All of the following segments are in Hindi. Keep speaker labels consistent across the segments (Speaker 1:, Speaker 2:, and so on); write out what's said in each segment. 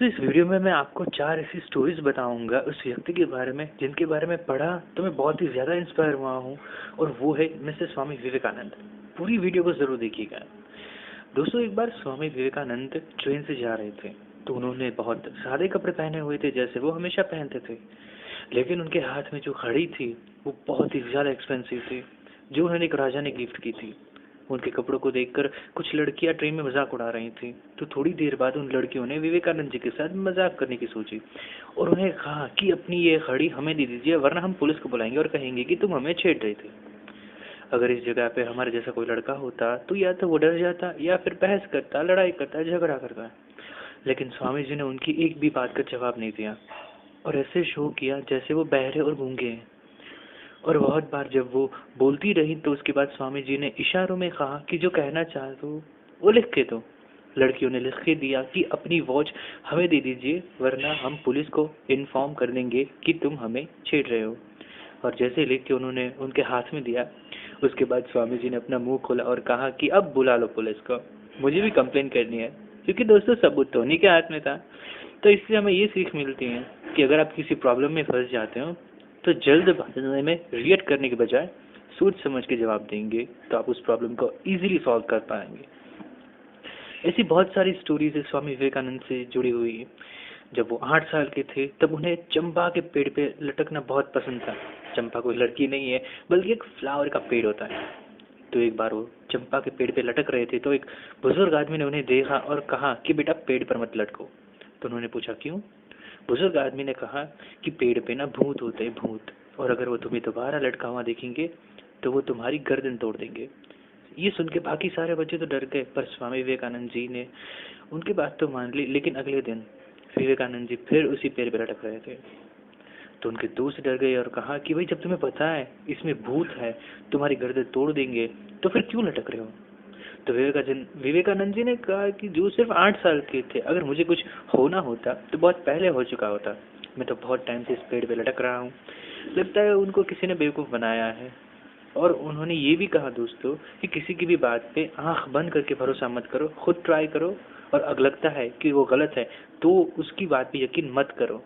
Speaker 1: दोस्तों इस वीडियो में मैं आपको 4 ऐसी स्टोरीज बताऊंगा उस व्यक्ति के बारे में जिनके बारे में पढ़ा तो मैं बहुत ही ज़्यादा इंस्पायर हुआ हूँ, और वो है मिस्टर स्वामी विवेकानंद। पूरी वीडियो को ज़रूर देखिएगा। दोस्तों एक बार स्वामी विवेकानंद ट्रेन से जा रहे थे, तो उन्होंने बहुत सादे कपड़े पहने हुए थे जैसे वो हमेशा पहनते थे, लेकिन उनके हाथ में जो घड़ी थी वो बहुत ही ज़्यादा एक्सपेंसिव थी, जो उन्हें एक राजा ने गिफ्ट की थी। उनके कपड़ों को देखकर कुछ लड़कियां ट्रेन में मजाक उड़ा रही थीं, तो थोड़ी देर बाद उन लड़कियों ने विवेकानंद जी के साथ मजाक करने की सोची और उन्हें कहा कि अपनी ये घड़ी हमें दे दीजिए, वरना हम पुलिस को बुलाएंगे और कहेंगे कि तुम हमें छेड़ रहे थे। अगर इस जगह पे हमारे जैसा कोई लड़का होता तो या तो वो डर जाता या फिर बहस करता, लड़ाई करता, झगड़ा करता। लेकिन स्वामी जी ने उनकी एक भी बात का जवाब नहीं दिया और ऐसे शो किया जैसे वो बहरे और गूंगे हैं। और बहुत बार जब वो बोलती रही तो उसके बाद स्वामी जी ने इशारों में कहा कि जो कहना चाहते हो वो लिख के दो। लड़कियों ने लिख के दिया कि अपनी वॉच हमें दे दीजिए, वरना हम पुलिस को इन्फॉर्म कर देंगे कि तुम हमें छेड़ रहे हो। और जैसे लिख के उन्होंने उनके हाथ में दिया, उसके बाद स्वामी जी ने अपना मुंह खोला और कहा कि अब बुला लो पुलिस को, मुझे भी कंप्लेन करनी है। क्योंकि दोस्तों सबूत तो उन्हीं के हाथ में था। तो इससे हमें ये सीख मिलती है कि अगर आप किसी प्रॉब्लम में फंस जाते हो तो जल्दबाजी में रिएक्ट करने के बजाय सोच समझ के जवाब देंगे तो आप उस प्रॉब्लम को इजीली सॉल्व कर पाएंगे। ऐसी बहुत सारी स्टोरीज स्वामी विवेकानंद से जुड़ी हुई है। जब वो 8 साल के थे तब उन्हें चंपा के पेड़ पे लटकना बहुत पसंद था। चंपा कोई लड़की नहीं है बल्कि एक फ्लावर का पेड़ होता है। तो एक बार वो चंपा के पेड़ पे लटक रहे थे तो एक बुजुर्ग आदमी ने उन्हें देखा और कहा कि बेटा पेड़ पर मत लटको। तो उन्होंने पूछा क्यों? बुजुर्ग आदमी ने कहा कि पेड़ पे ना भूत होते हैं, भूत, और अगर वो तुम्हें दोबारा लटका हुआ देखेंगे तो वो तुम्हारी गर्दन तोड़ देंगे। ये सुन के बाकी सारे बच्चे तो डर गए, पर स्वामी विवेकानंद जी ने उनकी बात तो मान ली। लेकिन अगले दिन विवेकानंद जी फिर उसी पेड़ पे लटक रहे थे। तो उनके दोस्त डर गए और कहा कि भाई जब तुम्हें पता है इसमें भूत है, तुम्हारी गर्दन तोड़ देंगे, तो फिर क्यों लटक रहे हो? तो विवेकानंद जी ने कहा कि जो सिर्फ 8 साल के थे, अगर मुझे कुछ होना होता तो बहुत पहले हो चुका होता। मैं तो बहुत टाइम से इस पेड़ पे लटक रहा हूँ। लगता है उनको किसी ने बेवकूफ़ बनाया है। और उन्होंने ये भी कहा दोस्तों कि किसी की भी बात पे आंख बंद करके भरोसा मत करो, खुद ट्राई करो, और अगर लगता है कि वो गलत है तो उसकी बात पे यकीन मत करो।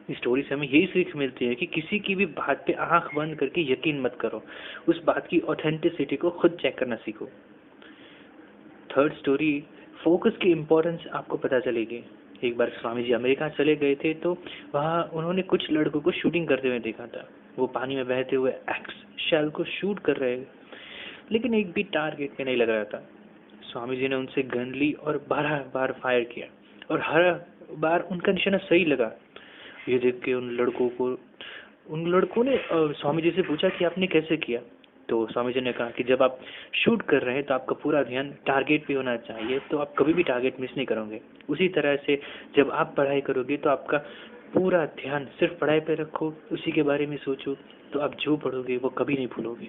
Speaker 1: इस स्टोरी से हमें यही सीख मिलती है कि किसी की भी बात पे आंख बंद करके यकीन मत करो, उस बात की ऑथेंटिसिटी को खुद चेक करना सीखो। थर्ड स्टोरी, फोकस की इम्पोर्टेंस आपको पता चलेगी। एक बार स्वामी जी अमेरिका चले गए थे तो वहाँ उन्होंने कुछ लड़कों को शूटिंग करते हुए देखा था। वो पानी में बहते हुए एक्स शेल को शूट कर रहे, लेकिन एक भी टारगेट पे नहीं लग रहा था। स्वामी जी ने उनसे गन ली और 12 बार फायर किया और हर बार उनका निशाना सही लगा। ये देख के उन लड़कों ने स्वामी जी से पूछा कि आपने कैसे किया? तो स्वामी जी ने कहा कि जब आप शूट कर रहे हैं तो आपका पूरा ध्यान टारगेट पे होना चाहिए, तो आप कभी भी टारगेट मिस नहीं करोगे। उसी तरह से जब आप पढ़ाई करोगे तो आपका पूरा ध्यान सिर्फ पढ़ाई पे रखो, उसी के बारे में सोचो, तो आप जो पढ़ोगे वो कभी नहीं भूलोगे।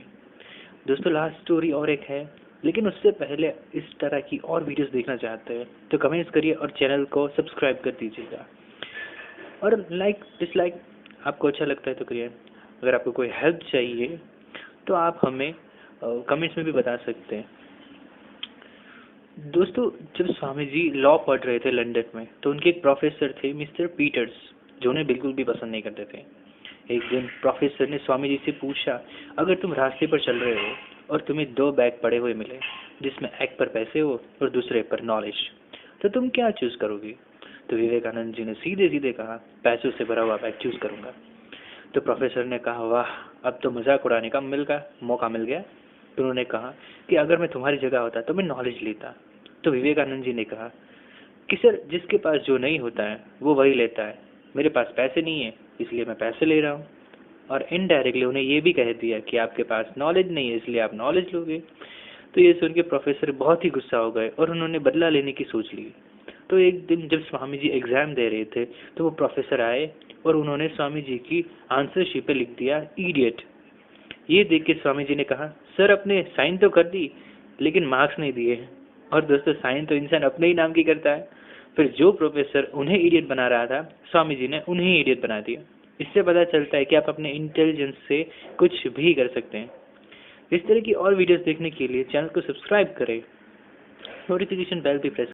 Speaker 1: दोस्तों लास्ट स्टोरी और एक है, लेकिन उससे पहले इस तरह की और वीडियोस देखना चाहते हैं तो कमेंट्स करिए और चैनल को सब्सक्राइब कर दीजिएगा। और लाइक डिसलाइक आपको अच्छा लगता है तो करिए। अगर आपको कोई हेल्प चाहिए तो आप हमें कमेंट्स में भी बता सकते हैं। दोस्तों जब स्वामी जी लॉ पढ़ रहे थे लंदन में तो उनके एक प्रोफेसर थे मिस्टर पीटर्स, जो उन्हें बिल्कुल भी पसंद नहीं करते थे। एक दिन प्रोफेसर ने स्वामी जी से पूछा, अगर तुम रास्ते पर चल रहे हो और तुम्हें 2 बैग पड़े हुए मिले, जिसमें एक पर पैसे हो और दूसरे पर नॉलेज, तो तुम क्या चूज करोगे? तो विवेकानंद जी ने सीधे सीधे कहा, पैसों से भरा हुआ बैग चूज करूंगा। तो प्रोफेसर ने कहा, वाह, अब तो मजाक उड़ाने का मौका मिल गया। तो उन्होंने कहा कि अगर मैं तुम्हारी जगह होता तो मैं नॉलेज लेता। तो विवेकानंद जी ने कहा कि सर, जिसके पास जो नहीं होता है वो वही लेता है। मेरे पास पैसे नहीं है इसलिए मैं पैसे ले रहा हूँ। और इनडायरेक्टली उन्हें ये भी कह दिया कि आपके पास नॉलेज नहीं है इसलिए आप नॉलेज लोगे। तो ये सुन के प्रोफेसर बहुत ही गुस्सा हो गए और उन्होंने बदला लेने की सोच ली। तो एक दिन जब स्वामी जी एग्जाम दे रहे थे तो वो प्रोफेसर आए और उन्होंने स्वामी जी की आंसर शीट पे लिख दिया इडियट। ये देख के स्वामी जी ने कहा, सर आपने साइन तो कर दी लेकिन मार्क्स नहीं दिए। और दोस्तों साइन तो इंसान अपने ही नाम की करता है। फिर जो प्रोफेसर उन्हें इडियट बना रहा था, स्वामी जी ने उन्हें ही इडियट बना दिया। इससे पता चलता है कि आप अपने इंटेलिजेंस से कुछ भी कर सकते हैं। इस तरह की और वीडियोस देखने के लिए चैनल को सब्सक्राइब करें, नोटिफिकेशन बेल भी प्रेस